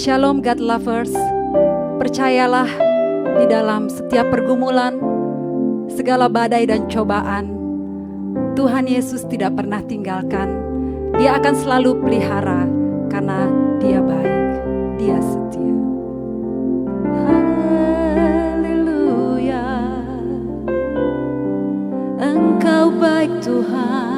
Shalom God lovers, percayalah di dalam setiap pergumulan, segala badai dan cobaan, Tuhan Yesus tidak pernah tinggalkan. Dia akan selalu pelihara karena Dia baik, Dia setia. Haleluya, Engkau baik Tuhan.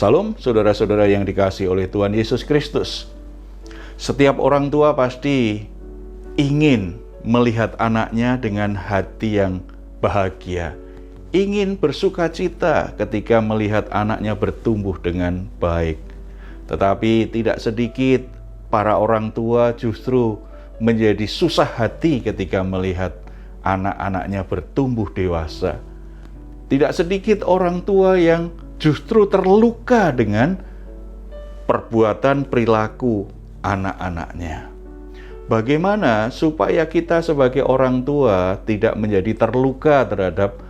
Salam saudara-saudara yang dikasihi oleh Tuhan Yesus Kristus. Setiap orang tua pasti ingin melihat anaknya dengan hati yang bahagia, ingin bersukacita ketika melihat anaknya bertumbuh dengan baik. Tetapi tidak sedikit para orang tua justru menjadi susah hati ketika melihat anak-anaknya bertumbuh dewasa. Tidak sedikit orang tua yang justru terluka dengan perbuatan perilaku anak-anaknya. Bagaimana supaya kita sebagai orang tua tidak menjadi terluka terhadap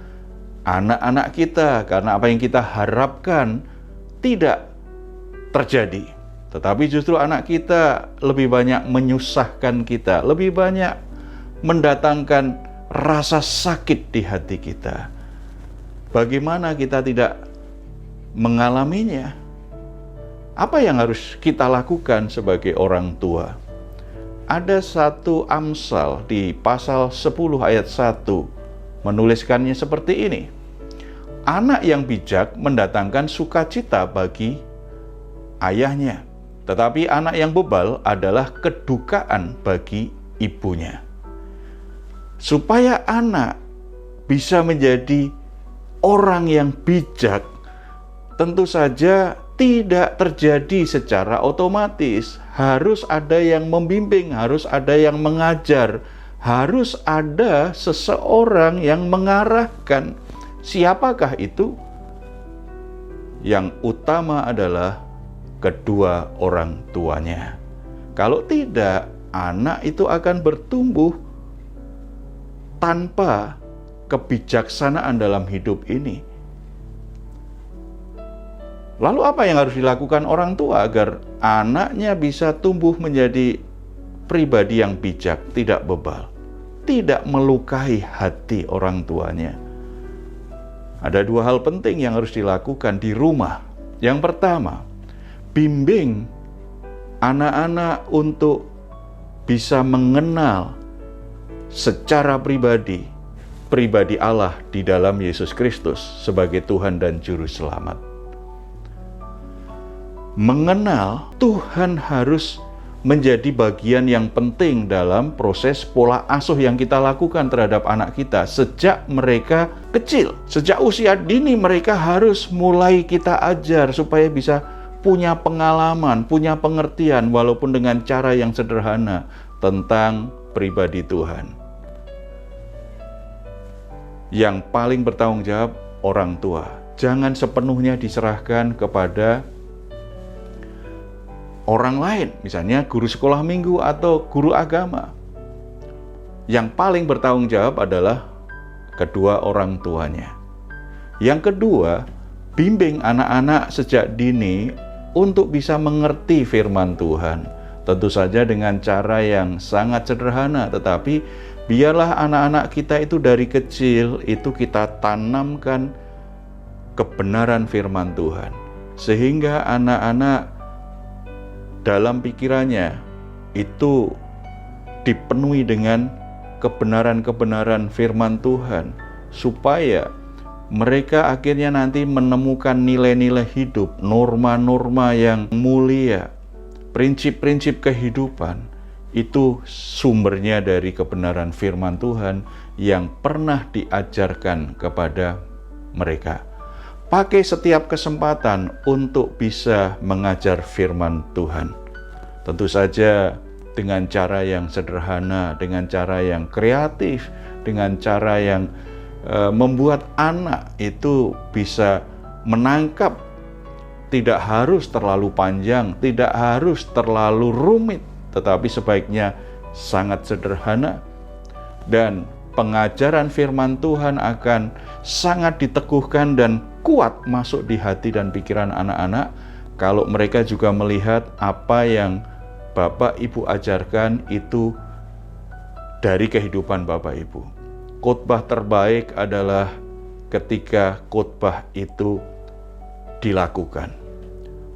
anak-anak kita, karena apa yang kita harapkan tidak terjadi, tetapi justru anak kita lebih banyak menyusahkan kita, lebih banyak mendatangkan rasa sakit di hati kita. Bagaimana kita tidak mengalaminya? Apa yang harus kita lakukan sebagai orang tua? Ada satu Amsal di pasal 10 ayat 1 menuliskannya seperti ini. Anak yang bijak mendatangkan sukacita bagi ayahnya, tetapi anak yang bebal adalah kedukaan bagi ibunya. Supaya anak bisa menjadi orang yang bijak, tentu saja tidak terjadi secara otomatis. Harus ada yang membimbing, harus ada yang mengajar, harus ada seseorang yang mengarahkan. Siapakah itu? Yang utama adalah kedua orang tuanya. Kalau tidak, anak itu akan bertumbuh tanpa kebijaksanaan dalam hidup ini. Lalu apa yang harus dilakukan orang tua agar anaknya bisa tumbuh menjadi pribadi yang bijak, tidak bebal, tidak melukai hati orang tuanya? Ada dua hal penting yang harus dilakukan di rumah. Yang pertama, bimbing anak-anak untuk bisa mengenal secara pribadi Allah di dalam Yesus Kristus sebagai Tuhan dan Juru Selamat. Mengenal Tuhan harus menjadi bagian yang penting dalam proses pola asuh yang kita lakukan terhadap anak kita sejak mereka kecil. Sejak usia dini mereka harus mulai kita ajar supaya bisa punya pengalaman, punya pengertian walaupun dengan cara yang sederhana tentang pribadi Tuhan. Yang paling bertanggung jawab orang tua. Jangan sepenuhnya diserahkan kepada orang lain, misalnya guru sekolah minggu atau guru agama. Yang paling bertanggung jawab adalah kedua orang tuanya. Yang kedua, bimbing anak-anak sejak dini untuk bisa mengerti firman Tuhan. Tentu saja dengan cara yang sangat sederhana, tetapi biarlah anak-anak kita itu dari kecil itu kita tanamkan kebenaran firman Tuhan. Sehingga anak-anak dalam pikirannya itu dipenuhi dengan kebenaran-kebenaran firman Tuhan, supaya mereka akhirnya nanti menemukan nilai-nilai hidup, norma-norma yang mulia, prinsip-prinsip kehidupan. Itu sumbernya dari kebenaran firman Tuhan yang pernah diajarkan kepada mereka. Pakai setiap kesempatan untuk bisa mengajar firman Tuhan. Tentu saja dengan cara yang sederhana, dengan cara yang kreatif, dengan cara yang membuat anak itu bisa menangkap. Tidak harus terlalu panjang, tidak harus terlalu rumit, tetapi sebaiknya sangat sederhana. Dan pengajaran firman Tuhan akan sangat diteguhkan dan kuat masuk di hati dan pikiran anak-anak kalau mereka juga melihat apa yang Bapak Ibu ajarkan itu dari kehidupan Bapak Ibu. Khotbah terbaik adalah ketika khotbah itu dilakukan.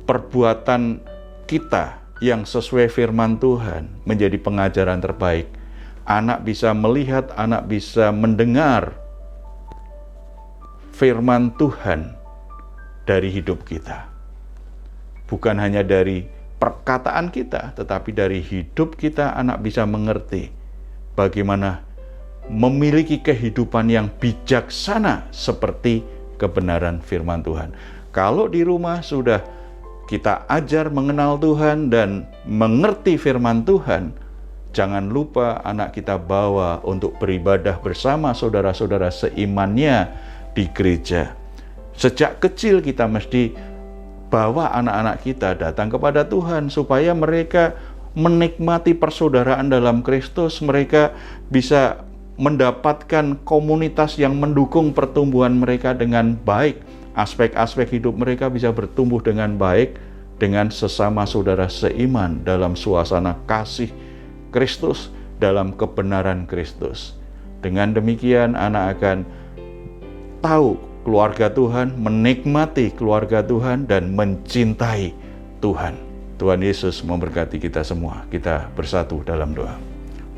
Perbuatan kita yang sesuai firman Tuhan menjadi pengajaran terbaik. Anak bisa melihat, anak bisa mendengar firman Tuhan dari hidup kita. Bukan hanya dari perkataan kita, tetapi dari hidup kita anak bisa mengerti bagaimana memiliki kehidupan yang bijaksana seperti kebenaran firman Tuhan. Kalau di rumah sudah kita ajar mengenal Tuhan dan mengerti firman Tuhan, jangan lupa anak kita bawa untuk beribadah bersama saudara-saudara seimannya di gereja. Sejak kecil kita mesti bawa anak-anak kita datang kepada Tuhan supaya mereka menikmati persaudaraan dalam Kristus, mereka bisa mendapatkan komunitas yang mendukung pertumbuhan mereka dengan baik. Aspek-aspek hidup mereka bisa bertumbuh dengan baik dengan sesama saudara seiman dalam suasana kasih Kristus, dalam kebenaran Kristus. Dengan demikian anak akan tahu keluarga Tuhan, menikmati keluarga Tuhan, dan mencintai Tuhan. Tuhan Yesus memberkati kita semua. Kita bersatu dalam doa.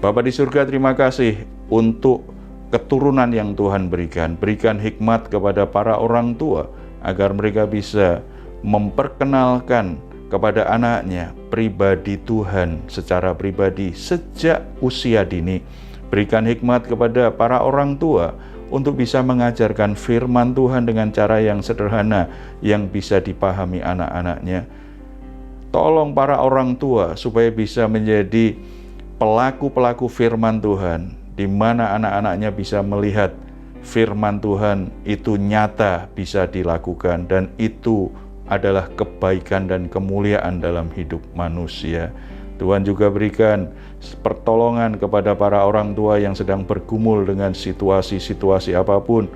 Bapa di surga, terima kasih untuk keturunan yang Tuhan berikan. Berikan hikmat kepada para orang tua agar mereka bisa memperkenalkan kepada anaknya pribadi Tuhan secara pribadi sejak usia dini. Berikan hikmat kepada para orang tua untuk bisa mengajarkan firman Tuhan dengan cara yang sederhana yang bisa dipahami anak-anaknya. Tolong para orang tua supaya bisa menjadi pelaku-pelaku firman Tuhan, di mana anak-anaknya bisa melihat firman Tuhan itu nyata bisa dilakukan, dan itu adalah kebaikan dan kemuliaan dalam hidup manusia. Tuhan juga berikan pertolongan kepada para orang tua yang sedang bergumul dengan situasi-situasi apapun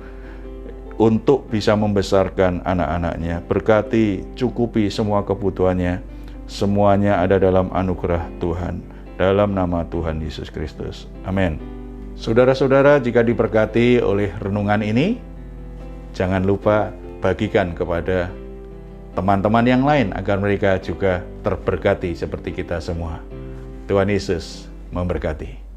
untuk bisa membesarkan anak-anaknya. Berkati, cukupi semua kebutuhannya. Semuanya ada dalam anugerah Tuhan. Dalam nama Tuhan Yesus Kristus. Amin. Saudara-saudara, jika diberkati oleh renungan ini, jangan lupa bagikan kepada teman-teman yang lain agar mereka juga terberkati seperti kita semua. Tuhan Yesus memberkati.